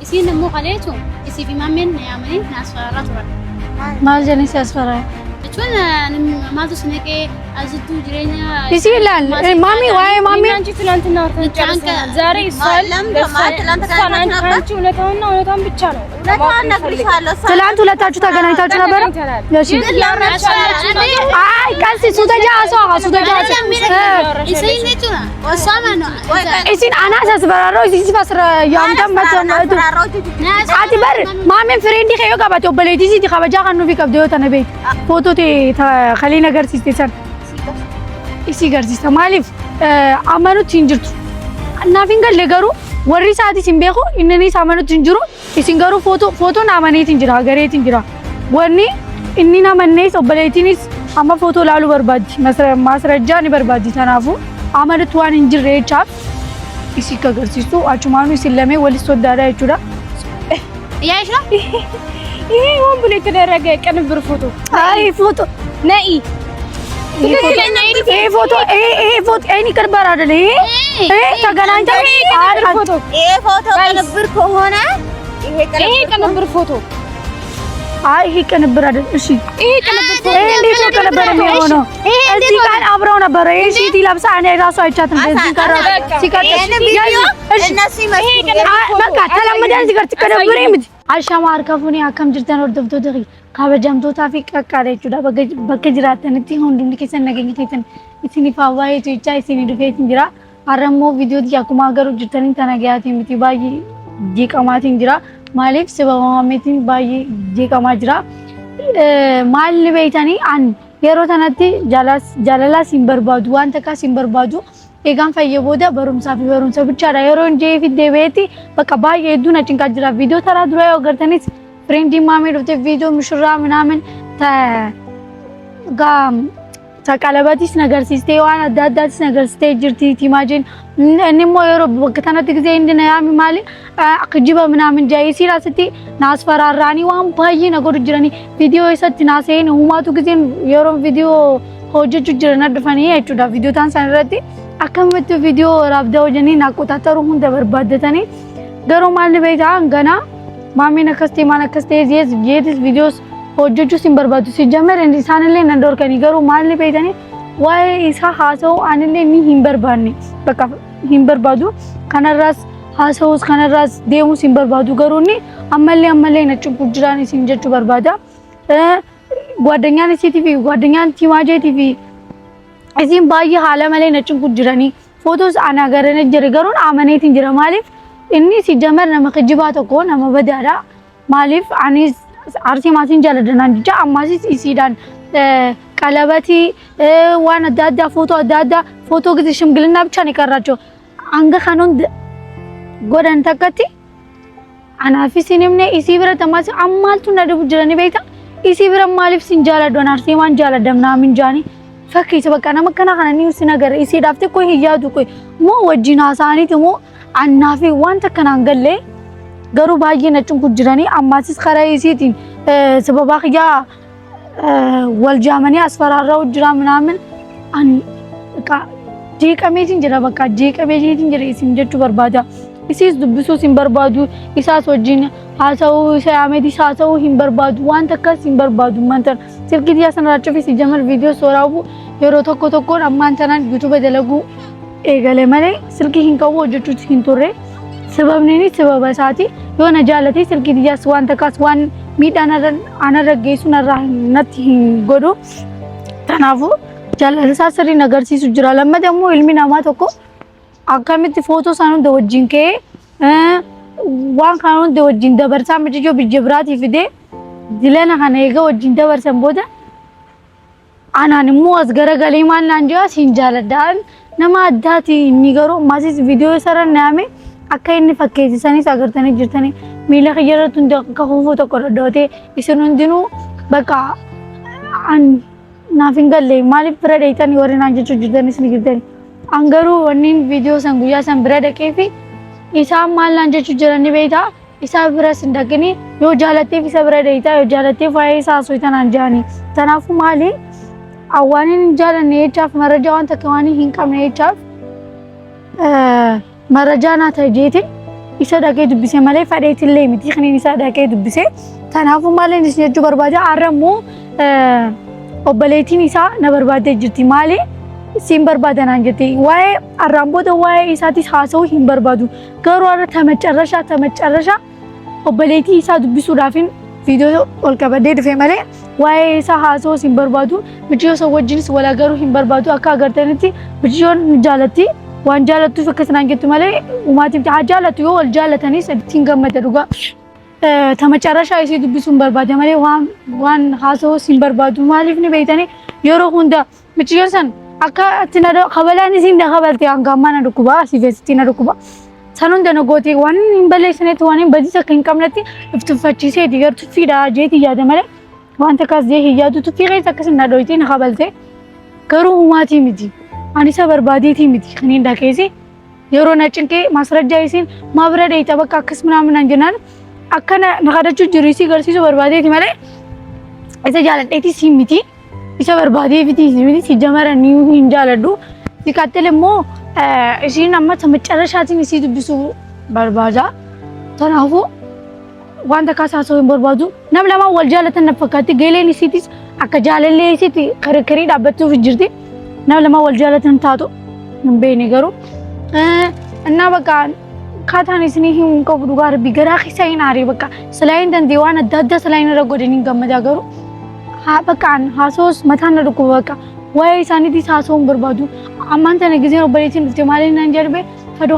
إسين مو خليتو إسي في مامين نعملين ناس فرات ما جاني ساسفرا شون ما تسمعك أزدو جرينا يسيلال مامي واي مامي አንቺ ትናንትና አርተን ዛሬ ይሳል አንቺ እውነታውን ብቻ ነው ትላንት ሁለታችሁ ተገናኝታችሁ ነበር እሺ አይ ቀንሲ ሱተጃሶ إسين ليتونا وسامنا إسين أنا سأسبرارو إسين فسر يوم مثلا أتبر مامي فريندي خيو كابتو بليتي سيتي خبجا خانو في كابديو تنبيت فوتو تي خلينا غرسيستي سن إسي غرسيستا مالف أمانو تنجرتو نافينغا لغارو وري ساعتي سنبيخو إنني سامانو تنجرو إسين غارو فوتو ناماني تنجرا غري تنجرا ورني إني نامانيس وبليتينيس أما فوتو لالو بربادي مسرجاني بربادي تنافو أما توان إنجر ريتشاف إسي كغرسيستو أچمانو إسلامي ولي سودارا يچودا يا إيشنا إيه هم بلي تدرج كنبر فوتو أي فوتو ناي إيه فوتو إيه كربار هذا ليه إيه تغنانتا فوتو إيه فوتو كنبر كهونا إيه كنبر فوتو هي كنبر هذا إيش إيه كنبر إيه ليش كنبر ميونو إيه كان أبرونا برا إيه شيء تلابس أنا راسو أيشاتم سيكارا الناس ما كاتلا مدان سيكارت كنبر إيه مدي عشان ما أركفوني أكمل جرتان وردفتو دقي خبرجام تو تافي كاري چودا بكجراتن تي هوندون كيسن نگي كيسن إسيني فاواي تيچا إسيني دفيت نجرا أرمو فيديو دي أكو ماغرو جرتان تنا گيا تي متي باي جي كما تنجرا مالف سبوا متين باي جي كما جرا مال لبيتاني أن يرو تناتي جاللا سيمبر بادو وان تكا سيمبر بادو eegan fayyabooda barumsaa fi barumsa bichaadha yeroo injee fi deebi'eeti bakka baay'ee hedduun achiin jira viidiyoo taraa dura yoo agartanis ፍሬንዲ ማሜ ዶክተ ቪዲዮ ምሽራ ምናምን ተቀለበቲስ ነገር ሲስቴ ዋና ዳዳቲስ ነገር ስቴ ጅርቲ ቲማጂን እኔሞ የሮ በከታናት ጊዜ እንደና ያሚ ማሊ አቅጅበ ምናምን ጃይ ሲራስቲ ናስፈራራኒ ዋን ባይ ነገር ጅራኒ ቪዲዮ ይሰጥ ናሴን ሁማቱ ጊዜ የሮ ቪዲዮ ሆጀጁ ጅረና ደፋኒ አይቹዳ ቪዲዮ ታን ሰንረቲ አከመቱ ቪዲዮ ራብዳው ጀኒ ናቆታተሩ ሁን ተበርባደተኒ ገሮ ማል ቤታ ገና मामी नकस्ते माना कस्ते ये वीडियोस होजो सिंबरबादु सिजमर एंड सानले नंदोर कनी गरो मानले पेदानी वाय इसा हासो आनले नि हिंबरबानी बका हिंबरबादु कनरास हासोस कनरास देमु सिंबरबादु गरोनी अमले नचु पुजरानी सिंजचु बरबादा ጓደኛን ሲቲቪ ጓደኛን ቲማጄ ቲቪ እዚም ባይ ሐለ መለ ነጭ पुजरानी फोटोस አናገረነ ጀረገሩን አመኔት እንጀራ ማለት إني سيجمر نما خجباتو كون نما بدارا مالف عنيس عرسي ماسين جالدنا جا أماسيس إسيدان كلابتي وانا دادا فوتو كذي شمقلنا بچاني كراچو عنگا خانون غودان تكتي أنا في سينمني إسي برا تماسي أمالتو ندو جراني بيتا إسي برا مالف سنجالا دون عرسي مان جالا دمنا من جاني فكي سبكانا مكانا خانا نيوسي نگر إسي دافته کوئی هيادو کوئی مو وجينا آساني تمو अन्नाफी वांट कनांगले गरु भाई नचुं कुजरानी अम्मासिस खराइसीतीन सबबा खिया वलजामनी अस्फरारा उजरा मनामन अन का जी कमेजिन जरा बका जी कमेजिन जरा इसिम जट्टु बरबादा इसिस दुब्बिसो सिम बरबादु इसास वजिन हासाउ इसे आमेदी सासाउ हिम बरबादु वांट का सिम बरबादु मंतर सिल्की दिया सनराचो फिस जमर वीडियो सोराबु येरो थको अम्मान तनान यूट्यूब दलगु एगले मले सिल्की हिंका वो जो चुच हिंतोरे सबब नहीं सबब साथी यो न जालती सिल्की दिया स्वान तका स्वान मीट अनर गेसु नर नथी गोडो तनावो जल सासरी नगर सी सुजरा लम्मा दमो इल्मी नामा तको आकामित फोटो सानु दोजिन के वां खानु दोजिन दबरसा में जो बिजबरात इफदे दिलेना खानेगा वजिन दबरसा बोदा आना निमो असगर गलीमान लांजो सिंजालदान nama addaati inni garuu maasis viidiyoo isaarra naame akka inni fakkeessisanis agartanii jirtanii miila xiyyaarratti hundi akka kuufuu tokko dhodhootee isin hundinuu bakka naaf hin galle maaliif bira dheeytanii warri naan jechuu jirtanis ni jirtanii an garuu wanniin viidiyoo san guyyaa san bira dhaqee fi isaan maal naan jechuu jiranii beektaa isaa biras hin dhaqinii yoo jaalatteef isa bira dheeytaa yoo jaalatteef waa'ee isaa asoo tanaan jedhanii kanaafuu maali አዋንን እንጃለን የቻፍ መረጃዋን ተከዋኒ ሂንቀም የቻፍ መረጃና ተጄቲ isa dhaqee dubbise malee fadheetillee miti kan isa dhaqee dubbise kanaafuu maaliin isin jechuu barbaada arrammoo obboleettiin isaa na barbaadee jirti maali siin barbaadanaan jettee waa'ee arraamboota waa'ee isaatis haasa'uu hin barbaadu garuu arra tamacarrasha obboleettii isaa dubbisuudhaafin viidiyoo ol qabadee dhufe malee waa'ee isaa haasa'uu hin barbaadu michiyoo isa wajjinis walaa garuu hin barbaadu akka agartanitti michiyoon jaalatti waan jaalattuuf akkasnaan jettu malee uumaatiif haa jaalatu yoo wal jaalatanii sadittiin gammada dhugaa tamacarrashaa isii dubbisuun barbaade malee waan haasa'uu hin barbaadu maaliif ni beeytanii yeroo hunda michiyoon san akka tina kabalaan isin da kabalte angamana dhukuba sifestina dhukuba sanun da nagoti wan balleesneet waan badisa kan qabnatti iftufachiisee digar tufiidha jeeti yaada male wanta kaasee hiyaadu tufiiree akkasina dhoytiin kabalte garuu humaatii miti anisa barbaadeetii miti kaniin dhakeesi yeroo na cinqee maasrajjaa isin maabira dheeyta bakka akkas minaamin anjinaan akkana naqadachuu jiru isii garsiisuu barbaadeeti malee isa jaaladheetii siin miti isa barbaadee fiti si jamara ni hin jaaladhu sikatele mo isin amma tamacarrashaatiin isii dubbisuu barbaada tanaafu wanta kaasaasoo hin barbaadu nam lama wal jaalatan na fakkaatti geeleen isiitis akka jaalallee isiitti karii dhaabbachuuf jirti nam lama wal jaalatan taatu hin beekne garuu እና በቃ ካታን isni hin qabdu garbi garaa xisayn ari በቃ ስላይን ደንዲ ዋና ዳዳ ስላይን ረጎደኝ ገመዳ ገሩ በቃን ሀሶስ መታነ ድኩ በቃ ወይ ሳኒቲ ሳሶን በርባዱ አማንተነ ጊዜ ነው በሌቲን ድፍቴ ማለና እንጀርቤ ፈዶ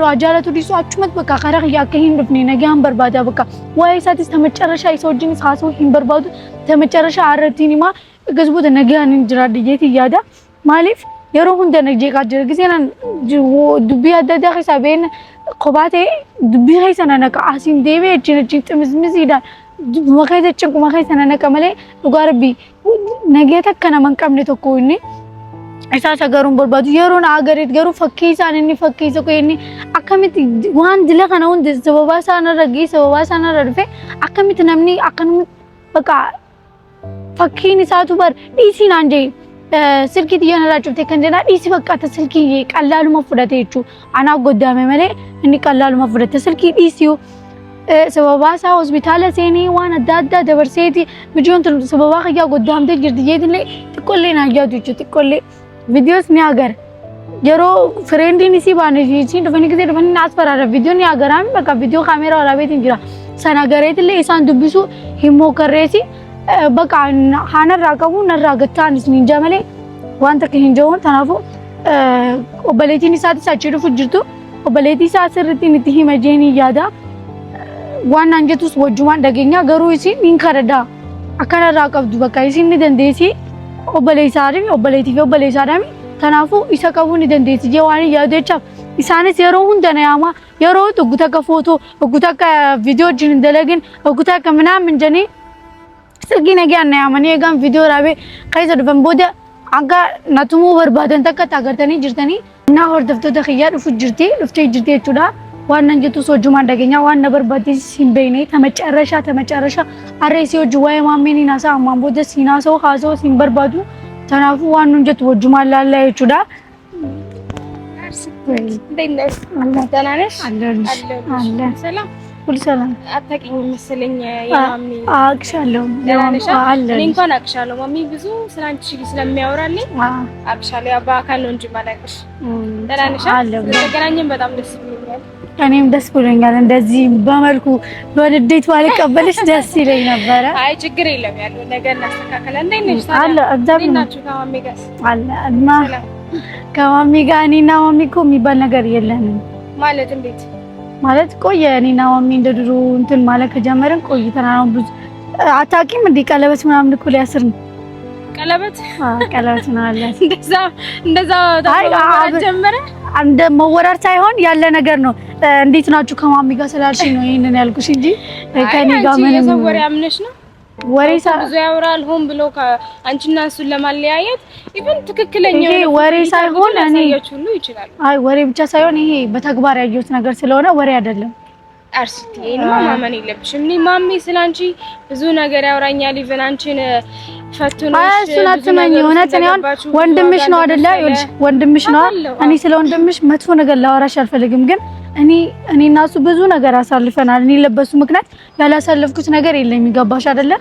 ሀጃለቱ ዲሱ አቹመት በቃ ካራህ ያከሂን ድፍኔ ነገያን በርባዳ በቃ ወይ ሳቲስ ተመጨረሻ ይሶጅን ሳሶ ሂን በርባዱ ተመጨረሻ አረቲኒማ ገዝቡት ነገያን እንጅራድ ጀቲ ያዳ ማሊፍ የሮ ሁንደ ነጄ ካጀር ጊዜና ዱቢ ያዳዳ ሐሳቤን ቆባቴ ዱቢ ሐይሰና ነቃ አሲን ዴቤ እቺ ጥምዝምዝ ይዳ መከይተ ጭንቁ መከይሰና ነቃ መለ ዱጋርቢ ነገተ ከነ መንቀም ለተኮይኒ አይሳሳ ገሩን በርባዱ የሮና አገሪት ገሩ ፈከይሳን እኒ ፈከይሰ ኮይኒ አከሚት ዋን ድለከና ወንድ ዘበባሳና ረጊ ዘበባሳና ረድፈ አከሚት ነምኒ አከኑ በቃ ፈኪኒ ሳቱ በር ዲሲን አንጄ ስልኪት የነራጭብቴ ከንጀና ዲሲ በቃ ተስልኪ ቀላሉ መፍደቴቹ አና ጎዳመ መለ እኒ ቀላሉ መፍደተ ስልኪ ዲሲዩ ሰበባሳ ሆስፒታል ሰኒ ዋና ዳዳ ደበርሴቲ ምጆን ሰበባ ያ ጎዳምተ ጅርድየት ላይ ትቆሌና ያዱቹ ትቆሌ ቪዲዮስ ኒያገር የሮ ፍሬንዲኒ ሲባነ ጂሲ ደፈኒ ጊዜ ደፈኒ አስፈራራ ቪዲዮ ኒያገራም በቃ ቪዲዮ ካሜራ ወላ ቤት እንጅራ ሰናገሬት ላይ ኢሳን ዱብሱ ሂሞ ከሬሲ በቃ ሃነራ ቀቡ ነራገታን ስኒንጃ መለ ዋንተ ከሂንጆን ተናፉ ኦበሌቲኒ ሳት ሳችሩ ፍጅቱ ኦበሌቲ ሳስርቲ ንቲ ሂመጄኒ ያዳ ዋና አንጀቱስ ወጁማን ደገኛ ገሩ ይሲ ሚንከረዳ አከነራ ቀብዱ በቃ ይሲ ንደንዴሲ ኦበሌሳዳሚ ተናፉ ይሰቀቡን ደንዴሲ ጀዋኒ ያደቻ ኢሳነስ የሮ ሁንደናያማ የሮ ተጉተከ ፎቶ ተጉተከ ቪዲዮ ጅን እንደለግን ተጉተከ ምናምን እንጀኒ ስልኪ ነገያና ያማኒ የጋን ቪዲዮ ራቤ ከይዘ ደፈን ቦደ አጋ ናቱሙ በርባደን ተከታ አገርተኒ ጅርተኒ እና ወርደፍቶ ተخيار ፍጅርቲ ልፍቴ ጅርቴ ቹዳ ዋና እንጀቱ ሶጁማ እንደገኛ ዋና በርባዲ ሲምበይኔ ተመጨረሻ አሬሲዮ ጁዋይ ማሚኒ ናሳ ማምቦደ ሲናሶ ሃዞ ሲምበርባዱ ተናፉ ዋኑ እንጀቱ ወጁማ ላላ ቹዳ ደነስ አላዳናነሽ አለ ሰላም ሁሉ ሰላም አታውቂኝ መሰለኝ ያማሚ አቅሻለሁ አለ እኔ እንኳን አቅሻለሁ ማሚ ብዙ ስላንቺ ስለሚያወራልኝ አቅሻለሁ ያባካል ነው እንጂ ማለቅሽ ደላንሽ ተገናኘን በጣም ደስ ብሎኛል እኔም ደስ ብሎኛል እንደዚህ በመልኩ በልዴት ባልቀበልሽ ደስ ይለኝ ነበር አይ ችግር የለም ያለው ነገር እናስተካከለ እንደነሽ አለ አብዛኛው ከማሚ ጋር አለ እና ከማሚ ጋር እኔና ማሚ እኮ የሚባል ነገር የለንም ማለት እንዴት ማለት ቆየ እኔና ማሚ እንደድሮ እንትን ማለት ከጀመረን ቆይተናል ብዙ አታውቂም እንዴ ቀለበት ምናምን እኮ ሊያስር ነው ቀለበት ነው አለ እንደዛ ጀመረ እንደ መወራር ሳይሆን ያለ ነገር ነው እንዴት ናችሁ ከማሚ ጋር ስላልሽኝ ነው ይሄንን ያልኩሽ እንጂ ከኔ ጋር ምንም ወሬ አምነሽ ነው ወሬሳ ብዙ ያወራል ሆን ብሎ አንቺና እሱን ለማለያየት ኢቭን ትክክለኛው ወሬ ሳይሆን እኔ ሁሉ ይችላል አይ ወሬ ብቻ ሳይሆን ይሄ በተግባር ያየሁት ነገር ስለሆነ ወሬ አይደለም አርሲቲ እኔ ማማን የለብሽም እኔ ማሚ ስላንቺ ብዙ ነገር ያወራኛል ኢቭን አንቺን ፈትኖሽ ስለተመኝ እውነት ነው ወንድምሽ ነው አይደለ ይልሽ ወንድምሽ ነው እኔ ስለ ወንድምሽ መጥፎ ነገር ላወራሽ አልፈልግም ግን እኔ እና እሱ ብዙ ነገር አሳልፈናል። እኔ ለበሱ ምክንያት ያላሳለፍኩት ነገር የለም። ይገባሽ አይደለ?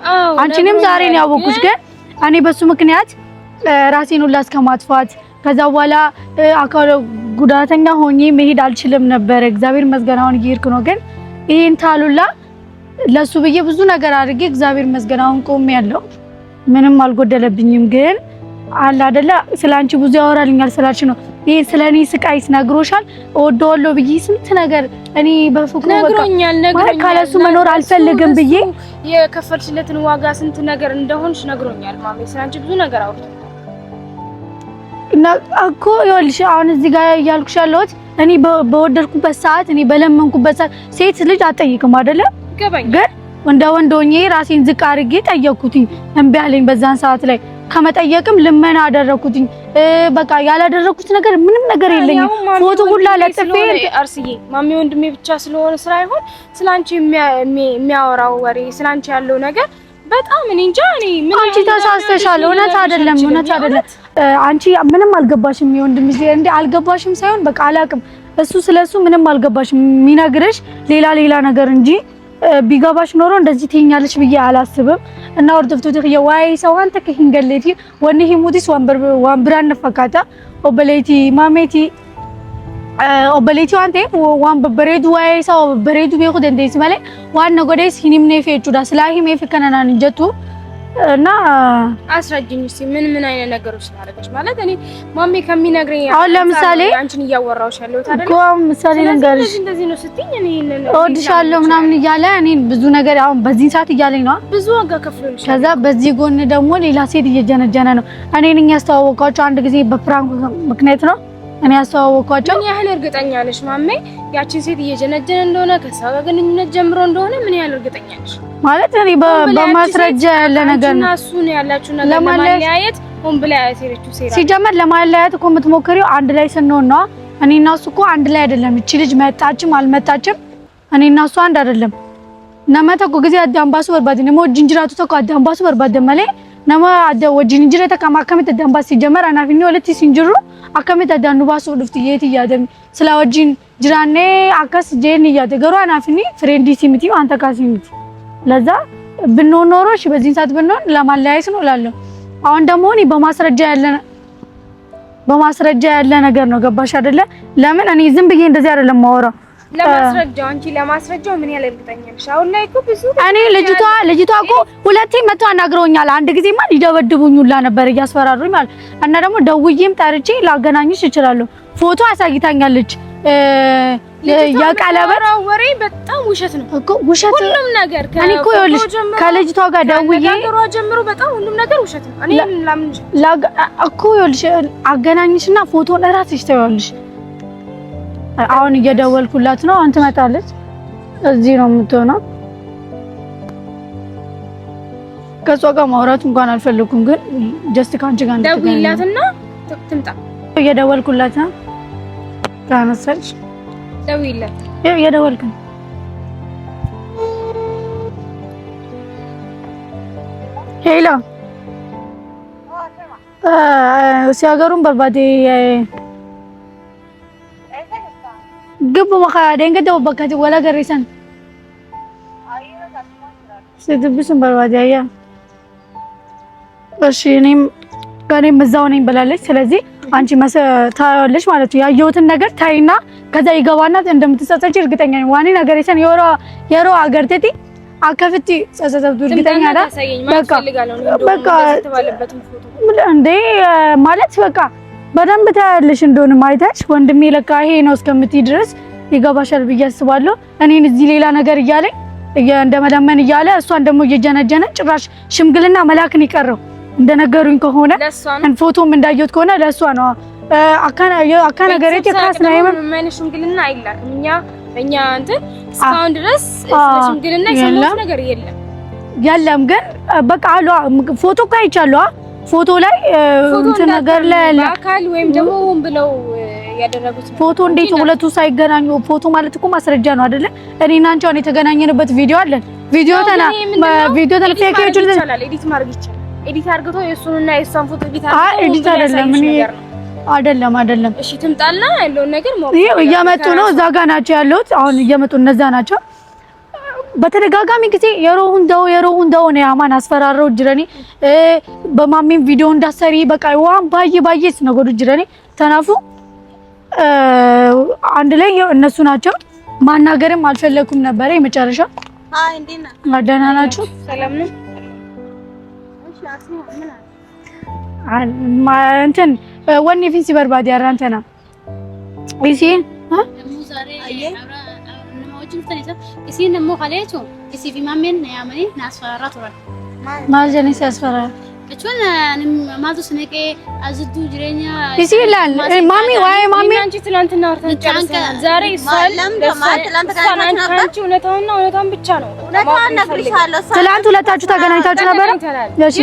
አንቺንም ዛሬ ነው ያወኩሽ። ግን እኔ በሱ ምክንያት ራሴን ሁላ እስከማጥፋት ከዛ በኋላ አካል ጉዳተኛ ሆኜ መሄድ አልችልም ነበር። እግዚአብሔር መስገናውን እየሄድኩ ነው። ግን ይሄን ታሉላ ለሱ ብዬ ብዙ ነገር አድርጌ እግዚአብሔር መስገናውን ቆሜያለሁ። ምንም አልጎደለብኝም። ግን አለ አይደለ ስላንቺ ብዙ ያወራልኛል ስላልሽ ነው። ይሄ ስለኔ ስቃይስ ነግሮሻል። እወደዋለሁ ብዬ ስንት ነገር እኔ በፍቅሩ ነግሮኛል። ካለሱ መኖር አልፈልግም ብዬ የከፈልሽለትን ዋጋ ስንት ነገር እንደሆንሽ ነግሮኛል። ማሜ ስላንቺ ብዙ ነገር አውርቶ እኮ ይኸውልሽ አሁን እዚህ ጋር እያልኩሽ ያለሁት እኔ በወደድኩበት ሰዓት እኔ በለመንኩበት ሰዓት ሴት ልጅ አትጠይቅም አይደለ? ግን እንደ ወንድ ሆኜ ራሴን ዝቅ አድርጌ ጠየቅኩትኝ። እምቢ አለኝ። በዛን ሰዓት ላይ ከመጠየቅም ልመና አደረኩትኝ። በቃ ያላደረኩት ነገር ምንም ነገር የለኝም። ፎቶ ሁላ ለጥፌ አርስዬ ማሚ ወንድሜ ብቻ ስለሆነ ስላይሆን ስላንቺ የሚያወራው ወሬ ስላንቺ ያለው ነገር በጣም እኔ እንጃ። እኔ ምን አንቺ ተሳስተሻል። እውነት አይደለም። አንቺ ምንም አልገባሽም። የወንድምሽ እንዴ አልገባሽም ሳይሆን በቃ አላቅም። እሱ ስለሱ ምንም አልገባሽም። የሚነግርሽ ሌላ ነገር እንጂ ቢገባሽ ኖሮ እንደዚህ ትኛለሽ ብዬ አላስብም። እና ወርደፍቶ ተከየ ዋይ ሰው አንተ ከሂንገለቲ ወንሂ ሙዲስ ወንብራን ነፈካታ ኦበሌቲ ማሜቲ ኦበሌቲ ዋንቴ ዋን በበሬዱ ዋይ ሰው በበሬዱ ቤኹ ደንዴስ ማለ ዋን ነገዴስ ሂኒምኔ ፌቹዳ ስላሂ ሜፍከናናን እንጀቱ እና አስረጅኝ እስቲ ምን አይነት ነገሮች ታደርገሽ ማለት እኔ ማሜ ከሚነግረኝ አሁን ለምሳሌ አንቺን እያወራሁሽ ያለው ታዲያ እኮ ምሳሌ ነገርሽ እንደዚህ ነው ስትኝ እኔ እወድሻለሁ ምናምን እያለ እኔ ብዙ ነገር አሁን በዚህ ሰዓት እያለኝ ነው ብዙ ዋጋ ከፍሎልሽ። ከዛ በዚህ ጎን ደግሞ ሌላ ሴት እየጀነጀነ ነው። እኔ ነኝ ያስተዋወቅኳቸው አንድ ጊዜ በፍራንክ ምክንያት ነው እኔ ያስተዋወቅኳቸው። ምን ያህል እርግጠኛ ነሽ ማሜ ያቺን ሴት እየጀነጀነ እንደሆነ ከሷ ጋር ግንኙነት ጀምሮ እንደሆነ ምን ያህል እርግጠኛ ነሽ? ማለት እኔ በማስረጃ ያለ ነገር ነው። እሱ ነው ያላችሁ ነገር ለማለያየት ሆን ብላ ያሰረችው ሴራ ሲጀመር ለማለያየት እኮ የምትሞክሪው አንድ ላይ ስንሆን ነው። እኔና እሱ እኮ አንድ ላይ አይደለም። እቺ ልጅ መጣችም አልመጣችም እኔና እሱ አንድ አይደለም። ነመተኮ ጊዜ አዳምባሱ ወርባዲ ነሞ ጅንጅራቱ ተኮ አዳምባሱ ወርባዲ መለ ነማ አዳ ወጅንጅራ ተከማከመት አዳምባስ ሲጀመር አናፊኒ ወለቲ ሲንጅሩ አከመት አዳኑ ባሱ ልፍት የት ያደም ስላወጂን ጅራኔ አከስ ጄን ያደገሩ አናፊኒ ፍሬንዲ ሲሚቲ አንተ ካሲሚቲ ለዛ ብንሆን ኖሮ እሺ በዚህ ሰዓት ብንሆን ለማለያየት ነው እላለሁ። አሁን ደግሞ እኔ በማስረጃ ያለ ነገር ነው። ገባሽ አይደለ? ለምን እኔ ዝም ብዬ እንደዚህ አይደለም ማወራው። ለማስረጃው ምን ያህል እርግጠኛ ነሽ? አሁን ላይ እኮ ብዙ እኔ ልጅቷ እኮ ሁለቴ መጥቶ አናግረውኛል። አንድ ጊዜማ ሊደበድቡኝ ሁላ ነበር እያስፈራሩኝ ማለት እና ደግሞ ደውዬም ጠርቼ ላገናኝሽ እችላለሁ። ፎቶ አሳይታኛለች። የቀለበት ወሬ በጣም ውሸት ነው እኮ ውሸት ሁሉም ነገር እኔ እኮ ይኸውልሽ ከልጅቷ ጋር ደውዬ ጀምሮ በጣም ሁሉም ነገር ውሸት ነው። እኔ ለምን እኮ ይኸውልሽ አገናኝሽና ፎቶን እራስሽ ታያለሽ። አሁን እየደወልኩላት ነው። አንተ መጣለች እዚህ ነው የምትሆነው። ከሷ ጋር ማውራት እንኳን አልፈልኩም፣ ግን ጀስት ካንቺ ጋር ደውይላትና ትምጣ። እየደወልኩላት ነው። ካነሳች ደውይላት። እየደወልኩ ሄሎ ሲያገሩን በርባዴ ግቡ መካደን ገደው በከተ ወላ ገሪሰን ሲድብስን በርባዴ አያ እሺ እኔም ከኔም እዛው ነኝ ብላለች። ስለዚህ አንቺ ታያለሽ ማለት ነው። ያየሁትን ነገር ታይና ከዛ ይገባና እንደምትጸጸች እርግጠኛ ነኝ። ዋኔ ነገር ይሰን የሮ አገርቴቲ አከፍቲ ጸጸተብቱ እርግጠኛ ነኝ። በቃ እንዴ ማለት በቃ በደንብ ታያለሽ እንደሆነ ማይታሽ ወንድሜ ለካ ይሄ ነው እስከምትይ ድረስ ይገባሻል ብዬ አስባለሁ። እኔን እዚህ ሌላ ነገር እያለኝ እንደመለመን እያለ እሷን ደግሞ እየጀነጀነ ጭራሽ ሽምግልና መላክን ይቀረው እንደነገሩኝ ከሆነ ፎቶም እንዳየሁት ከሆነ ለሷ ነው አካ ነገር የካስ ነው ምን ሽምግልና አይላክም። እኛ እንትን እስካሁን ድረስ ሽምግልና የሰማሁት ነገር የለም። ግን በቃ አሏ ፎቶ ካይቻለሁ ፎቶ ላይ እንትን ነገር ላይ አካል ወይም ደግሞ ሆን ብለው ያደረጉት ፎቶ እንዴት ሁለቱ ሳይገናኙ ፎቶ ማለት እኮ ማስረጃ ነው አይደለ? እኔና አንቺ አሁን የተገናኘንበት ቪዲዮ አለን። ቪዲዮ ፌክ ይችላል ኤዲት ማድረግ ይችላል። ኤዲት አድርገው የሱንና የሷን ፎቶ ኤዲት አይደለም። አይደለም እሺ ትምጣና ያለው ነገር ሞክ እየመጡ ነው እዛ ጋር ናቸው ያሉት አሁን እየመጡ እነዛ ናቸው በተደጋጋሚ ጊዜ የሮሁን ደው ነው ያማን አስፈራረው ጅረኒ በማሚን ቪዲዮ እንዳሰሪ በቃ ዋን ባየስ ነገሩ ጅረኒ ተናፉ አንድ ላይ እነሱ ናቸው ማናገርም አልፈለኩም ነበር የመጨረሻ አይ እንዴና ማዳና ናቸው ሰላም ነው እሺ አስሙ ምን እንትን ወኔ ፊንሲ በርባዲ አራንተና እሺ ሙዛሬ አብራ ነማዎችን ተነሳ እሺ ነሞ ካለቹ እሺ ፊማሜን ያመኒ ናስፈራራ ተወራ ማልጀኔ ሲያስፈራ እቹን ማዱስ ነቄ አዝዱ ጅሬኛ እሺ ይላል ማሚ ወይ ማሚ አንቺ ትናንትና አውርተን ጨርሰናል ዛሬ ይሳል አንቺ እውነታውን ብቻ ነው እውነታውን ነግርሻለሁ ትላንት ሁለታችሁ ተገናኝታችሁ ነበር እሺ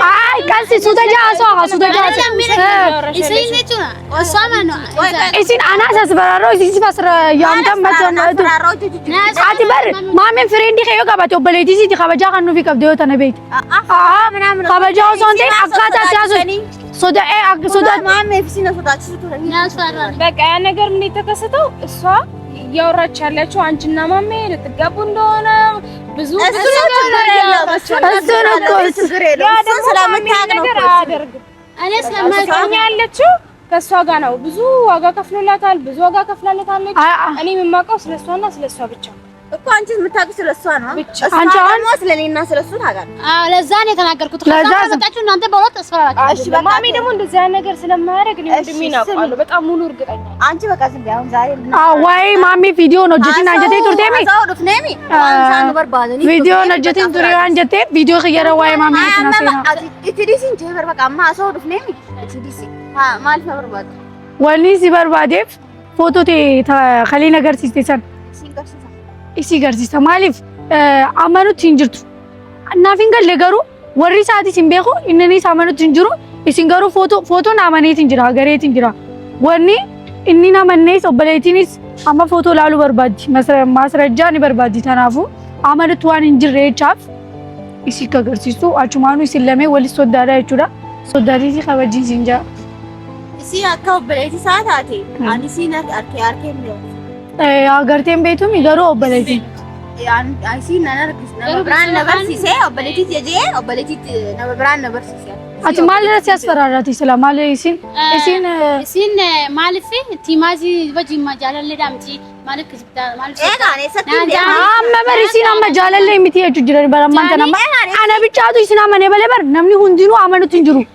አይ ቀንሲ ሱተጃ ሱተጃ እሺ ነቹና ወሳማ ነው እሺ አናስ አስፈራራው እሺ ሲፈስረ ያምተም መተነቱ አትበር ማሚ ፍሬንዲ ከዮ ጋባቶ በሌዲ ሲቲ ከበጃ ካኑ ቢቀብዶ ተነበይት ምናምን ከበጃው ሶንቴ አቃታ ታዙ ሶዳ ሶዳ ማሚ ፍሲና ሶዳችሁ ናስፈራ በቃ ያ ነገር ምን የተከሰተው እሷ ያወራች ያለችው አንቺና ማሜ ልትጋቡ እንደሆነ ብዙ እኔ ስለማይቆም ያለችው ከሷ ጋር ነው ብዙ ዋጋ ከፍሎላታል ብዙ ዋጋ ከፍላለታለች እኔ የማውቀው ስለሷና ስለሷ ብቻ እኮ አንቺ የምታውቂው ስለሷ ነው አንቺ አሁን ስለኔና ስለሱ ታውቃለህ ለዛ ነው የተናገርኩት ከዛ በቃችሁ እናንተ በሁለት ተስፈራራችሁ እሺ ማሚ ደግሞ እንደዛ ነገር ስለማያደርግ ነው እንደሚናቀው በጣም ሙሉ እርግጠኛ አንቺ በቃ ዝም ብያው ዛሬ ወይ ማሚ ቪዲዮ ነው ጀቲና አንጀቴ ቱርቴሚ ቪዲዮ ነው ጀቲን ቱሪዮ አንጀቴ ቪዲዮ خيره ወይ ማሚ ተናሰና ኢቲዲሲን ጀበር በቃ ማ ሰው ዱፍኔሚ ኢቲዲሲ ማልፈ በርባድ ወኒ ሲበርባዴፍ ፎቶቴ ከሊ ነገር ሲስተሰን isi garsiisa maaliif amanutti hin jirtu naafin galle garuu warri isaatis hin beeku inninis amanutti hin jiru isin garuu footoon amaneetiin jira gareetiin jira wanni inni namannees obboleetiinis amma footoo laaluu barbaaddi maasrajjaa ni barbaaddi tanaafu amanutti waan hin jirre jechaaf isi akka agarsiistu achumaanuu isin lamee walis soddaadha jechuudha soddaatiisi kabajjiin siin jaa isi akka obboleetii isaa taate ani siin arkeen agarteen beetum garuu obboleetii aysi nanargis nama biraan nabarsiise obboleetii jejee obboleetii nama biraan nabarsiise ati maal irratti asfaraarati sila maal isin maaliif tiimaazi wajjin jaalallee dhaamti maaliif kisibtaa maaliif eegaane satti amma bari isin amma jaalallee miti jechuun jiran barammaan kana ana bichaatu isin amane balee bar namni hundinuu amanutti hin jiru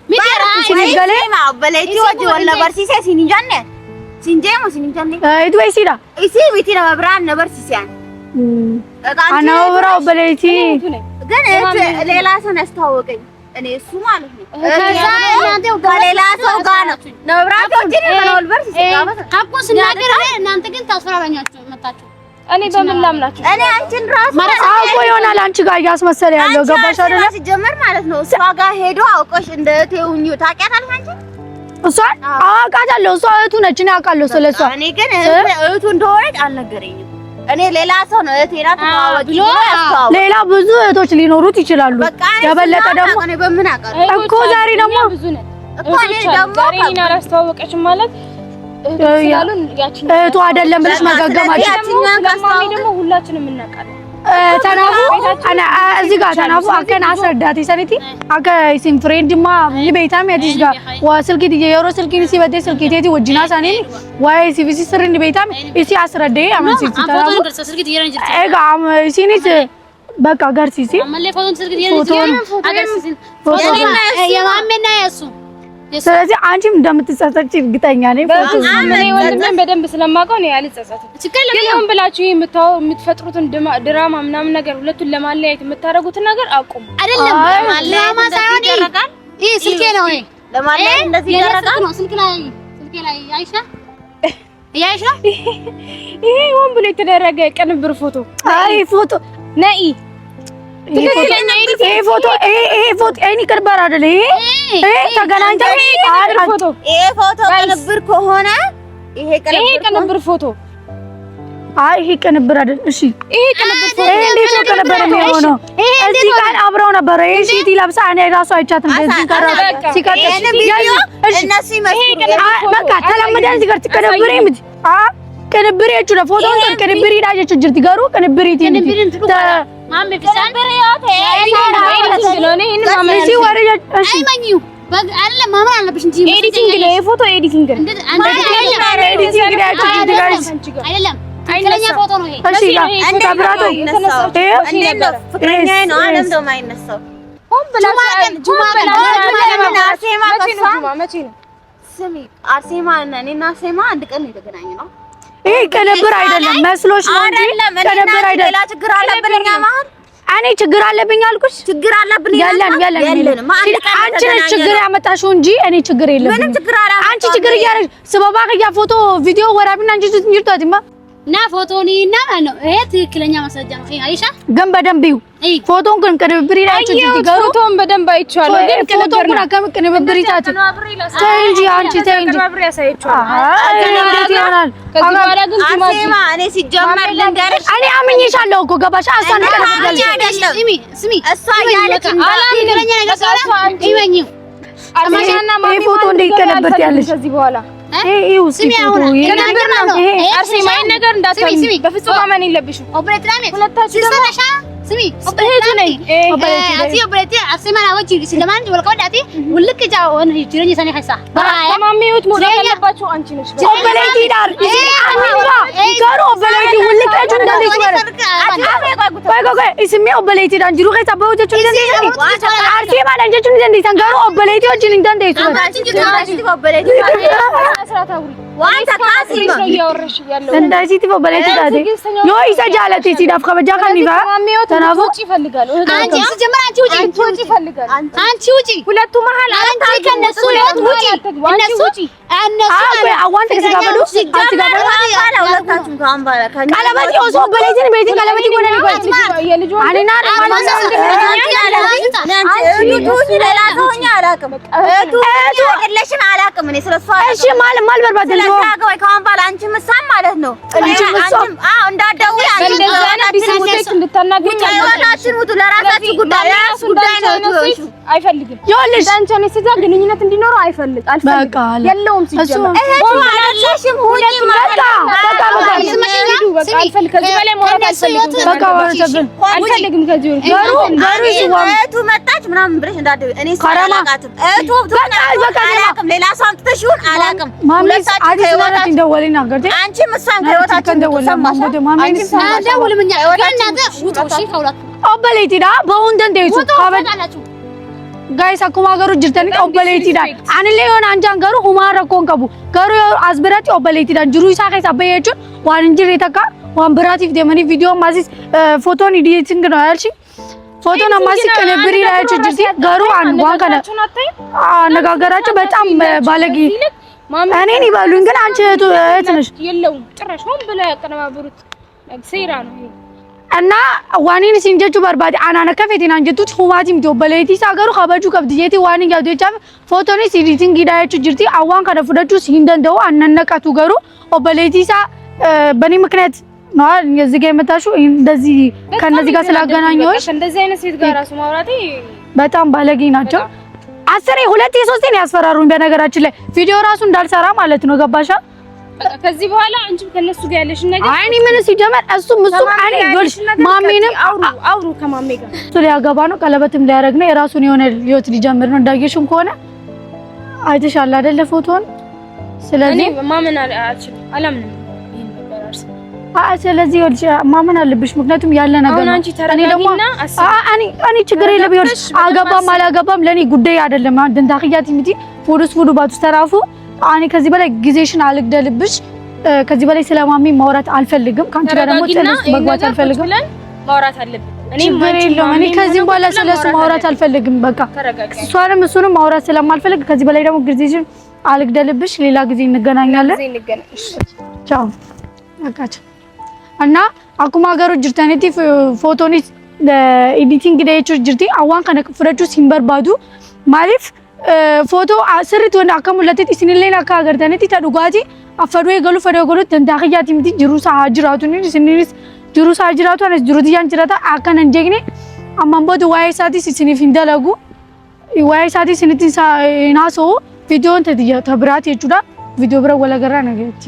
isin galee obboleetii wajjin wal nabarsiise isin hin janne sinjemo sinjani itu isida isi miti na brand na barsiyan ana ወራው በለይቲ ግን ሌላ ሰው ያስተዋወቀኝ እኔ እሱ ማለት ነው ከዛ እናንተ ከሌላ ሰው ጋር ነው ነብራቶች ነው ወልበርስ ሲጋበት ሀቁን ስናገር እናንተ ግን ታስፈራራኛችሁ መጣችሁ እኔ በምን ላምናችሁ እኔ አንቺን ራስ አውቆ ይሆናል አንቺ ጋር ያስመሰለ ያለው ገባሽ አይደለ ሲጀመር ማለት ነው እሷ ጋር ሄዶ አውቆሽ እንደ ተውኙ ታውቂያታለሽ አንቺ እሷን አውቃታለሁ እሷ እህቱ ነች እኔ አውቃለሁ ስለሷ እኔ ግን እህቱ እንደሆነች አልነገረኝም እኔ ሌላ ሰው ነው እህቴ ናት ተዋወቂ ሌላ ብዙ እህቶች ሊኖሩት ይችላሉ የበለጠ ደግሞ እኔ በምን አውቃለሁ እኮ ዛሬ ደግሞ ብዙ ነን እኮ እኔ ደግሞ ዛሬ እኔን አላስተዋወቀችም ማለት እህቱ አይደለም ብለሽ መጋገማችሁ ያቺኛን ካስማሚ ደግሞ ሁላችንም እናውቃለን ተናፉ አና እዚህ ጋር ተናፉ አከን አስረዳት ይሰሪቲ አከ ሲም ፍሬንድማ ይቤታም ያዲስ ጋር ወስልኪ የሮ ስልኪ ሲበደ ስልኪ ቴቲ ወጅና ሳኔ ወይ ሲቪሲ ስርን ቤታም እሲ አስረደ አማን ሲቲ ተናፉ ኤጋ አም ሲኒት በቃ ጋር ሲሲ አመለ ፎቶን ስልኪ ፎቶ የማሜና የሱ ስለዚህ አንቺም እንደምትጸጸች እርግጠኛ ነኝ ፎቶ እኔ ወንድሜን በደንብ ስለማውቀው ነው ያልጸጸተው ግን ምን ብላችሁ የምትፈጥሩትን ድራማ ምናምን ነገር ሁለቱን ለማለያየት የምታረጉትን ነገር አቁሙ አይደለም ድራማ ሳይሆን ይደረጋል ይሄ ስልኬ ነው ይሄ ለማለያየት እንደዚህ ይደረጋል ነው ስልኬ ላይ አይሻ ያይሻ ይሄ ወን ብሎ የተደረገ ቅንብር ፎቶ አይ ፎቶ ነይ ይሄ ፎቶ እኔ ቅርበር አይደለ ይሄ ተገናኝተው ይሄ ፎቶ ቅንብር ከሆነ ይሄ ቅንብር ፎቶ አይ ይሄ ቅንብር አይደል እሺ ይሄ ቅንብር ፎቶ እንዴት ነው ቅንብር የሚሆነው እዚህ ጋር አብረው ነበር ይሄ ሲቲ ለብሳ እኔ ራሱ አይቻት እንደዚህ ጋር ሲቀጥል እነሱ ይመስሉ በቃ ተለምደን እዚህ ጋር ትከነብሪ ምት ከነብሪ እቹ ፎቶን ከነብሪ ዳጀች ጅርቲ ጋሩ ከነብሪ ቲን ማም ቢሳን ብሪዮቴ ኤዲቲንግ ነው እኔ ማማ እሺ ወረጃ እሺ አይመኙ በግ አለ ማማ አለብሽ እንጂ ኤዲቲንግ ነው የፎቶ ኤዲቲንግ ነው ኤዲቲንግ ዳጀች ጅርቲ ጋር አይደለም ትክክለኛ ፎቶ ነው ይሄ እሺ እንደ ብራቶ እንዴት ነው ፍቅረኛዬ ነው አለም ደው ማይነሳው ስሚ አርሴማ እና እኔና አርሴማ አንድ ቀን የተገናኘ ነው። ይሄ ከነብር አይደለም መስሎሽ ነው እንጂ ከነብር አይደለም። ሌላ ችግር አለብን እኛ መሀል። እኔ ችግር አለብኝ አልኩሽ? ችግር አለብን ያለን አንቺ ነሽ ችግር ያመጣሽው እንጂ እኔ ችግር የለብኝም። ምንም ችግር አላመጣም። አንቺ ችግር እያለሽ ስበባ ከያ ፎቶ ቪዲዮ ወራቢና አንቺ ትምርቷትማ እና ፎቶኒ እና ማለት ነው ይሄ ትክክለኛ ማስረጃ ነው። አይሻ ግን በደንብ ይው ፎቶን ግን ከነብሪ ላይችሁ ትገሩ ፎቶን በደንብ አይቻለሁ። ግን ፎቶን ግን ከነብሪ ታት እንጂ አንቺ ተይ እንጂ ከነብሪ ያሳይቻለሁ። እንዴት ይሆናል? ከዚህ በኋላ ግን አርሴማ እኔ ሲጀመር ልንገርሽ እኔ አምኜሻለሁ እኮ ገባሽ? አሳን አይደለም ስሚ እሷ ያለች ትክክለኛ ነገር ሰራ ይመኝ አርሴማና ማሚ ፎቶ እንደይከለበት ያለሽ ከዚህ በኋላ ይሄው ስሚ አሁን ከነብር ነው አርሴማ ይሄን ነገር እንዳታምኚ በፍጹም ማመን የለብሽም። ኦፕሬትራሜ ሁለታችሁ ሲሰማሻ ስሚ እህቱ ነኝ አቲ ኦፕሬት አርሴማ አወጪ ስለማን ወልቀዳቲ ውልቅ ጃው ወን ይጅረኝ ሰኔ ሐሳ ማሚውት ሞዴል ያለባችሁ አንቺ ነሽ። ኦፕሬት ዳር አንባ ጋር ኦፕሬት ውልቅ ጃው እንደዚህ ቆይ እስሜ ኦፕሬት ዳር ጅሩ ከታ በውጆቹ እንደዚህ አርሴማ ለንጆቹ እንደዚህ ተንጋሩ ኦፕሬት ወጅን እንደዚህ ዋንታ ካሲማ እንደዚህ ትቦ በሌት ዳዴ ዮ ይሰጃለቲ ሲዳፍ ከበጃ ከኒባ ተናፎ ይፈልጋሉ። አንቺ ሲጀመር አንቺ ውጪ ይፈልጋሉ። አንቺ ውጪ ሁለቱ መሀል አንቺ ከነሱ ውጪ እነሱ አዋንተ ከሰጋበዱ አትጋበዱ ሁለታችሁም ካሁን በኋላ ከእኛ ቀለበት ይወሶ በሌት ቤት ቀለበት ይጎነ ነው የልጁ አኔና ሌላ ሰውኛ አላውቅም። እህቱ አይደለሽም አላውቅም። እኔ ስለሷ እሺ ማልበርባት ነው ስለታገወይ ካሁን በኋላ አንቺ ምሳም ማለት ነው። አንቺም እንዳትደውይ ህይወታችን ውጡ። ለራሳችሁ ጉዳይ ለራሱ ጉዳይ ነው። አይፈልግም ይኸውልሽ ዳንቻ ነው ሲዛ ግንኙነት እንዲኖረው አይፈልግም። በቃ የለውም ሲጀመር እህቱ አይደለሽም ሁኚ ማለት አልፈልግም። ከዚህ በላይ ማውራት አልፈልግም። በቃ አልፈልግም። ከዚህ እህቱ መጣች ምናምን ብለሽ እንዳትደውይ። እኔ አላውቃትም። እህቱ አላውቅም። ሌላ ሰው አምጥተሽ ይሁን አላውቅም። ሁለታችሁ ከህይወታችሁ እንደወለኝ ናገርቴ አንቺም እሷም ከህይወታችሁ እንደወለኝ ደውልምኛ እናንተ ውጡ እሺ ከሁለቱ ኦበሌቲዳ በሁንደን ደይቱ ካበላችሁ ጋይስ akkuma garu jirtani obboleettiidha anillee yoon anjaan garu humaan rakkoon qabu garuu as biratti obboleettiidha jiruu isaa keessa bahe jechuun waan hin jirre takka waan biraatiif deemanii viidiyoo ammasis footoon editing ነው ያልሽ ፎቶን አማሲ ከነብሪ ላይ jirti garuu waan kana አነጋገራቸው በጣም ባለጌ እኔን ይበሉኝ ግን አንቺ እህት ነሽ የለውም ጭራሽ ሆን ብለው ያቀነባበሩት ሴራ ነው ይሄ እና ዋኒን ሲንጀቹ በርባዲ አናነ ከፈቴና እንጀቱት ሁማቲም ዶበሌቲ ሳገሩ ከበጁ ከብድየቲ ዋኒን ያውዴቻ ፎቶኒ ሲዲቲንግ ጊዳያቹ ጅርቲ አዋን ከደፉደቹ ሲንደንደው አነነቀቱ ገሩ ኦበሌቲሳ በኔ ምክንያት ነው የዚህ ጋር መታሹ እንደዚህ ከነዚህ ጋር ስላገናኘሁሽ እንደዚህ አይነት ሴት ጋር ራሱ ማውራቴ በጣም ባለጌ ናቸው። አስሬ ሁለቴ ሶስቴ ነው ያስፈራሩኝ። በነገራችን ላይ ቪዲዮ ራሱ እንዳልሰራ ማለት ነው ገባሻ? ከዚህ በኋላ አንቺ ከነሱ ጋር ያለሽ ነገር አይኔ ምን ሲጀመር እሱም አኔ ይወልሽ ማሚንም አውሩ ከማሜ ጋር እሱ ሊያገባ ነው ቀለበትም ሊያደርግ ነው የራሱን የሆነ ህይወት ሊጀምር ነው። እንዳየሽም ከሆነ አይተሻል አይደለ ፎቶን። ስለዚህ ማመን አልችልም አላምንም ይሄን ነገር አርስ ስለዚህ ይወልሽ ማመን አለብሽ ምክንያቱም ያለ ነገር ነው። እኔ ደግሞ እኔ ችግር የለም ይወልሽ አገባም አላገባም ለኔ ጉዳይ አይደለም። ደንታኺያት ይምቲ ፎቶስ ፎቶ ባቱ ተራፉ እኔ ከዚህ በላይ ጊዜሽን አልግደልብሽ። ከዚህ በላይ ስለማሚ ማውራት አልፈልግም። ካንቺ ጋር ደግሞ ጥልስ መግባት አልፈልግም። ማውራት አለብን። እኔ ከዚህ በኋላ ስለሱ ማውራት አልፈልግም። በቃ እሱንም ማውራት ስለማልፈልግ ከዚህ በላይ ደግሞ ጊዜሽን አልግደልብሽ። ሌላ ጊዜ እንገናኛለን። ቻው አቃች እና አኩማ ጋሩ ጅርታኔቲ ፎቶኒ ኤዲቲንግ ዳይቹ ጅርቲ አዋን ከነ ፍረቹ ሲምበርባዱ ማሊፍ ፎቶ አስርት ወንድ አከሙለቴት ሲንሌና ካገርተኔቲ ተዱጋቲ አፈዶ የገሉ ፈዶ የገሉ ተንታኺያቲ ምቲ ጅሩሳ አጅራቱኒ ሲኒስ ጅሩሳ አጅራቱ አነስ ጅሩቲያን ጅራታ አከን እንጀግኔ አማንቦት ዋይሳቲ ሲኒፍ እንደለጉ ዋይሳቲ ሲኒቲ ናሶ ቪዲዮን ተብራት የቹዳ ቪዲዮ ብረ ወለገራ ነገርቲ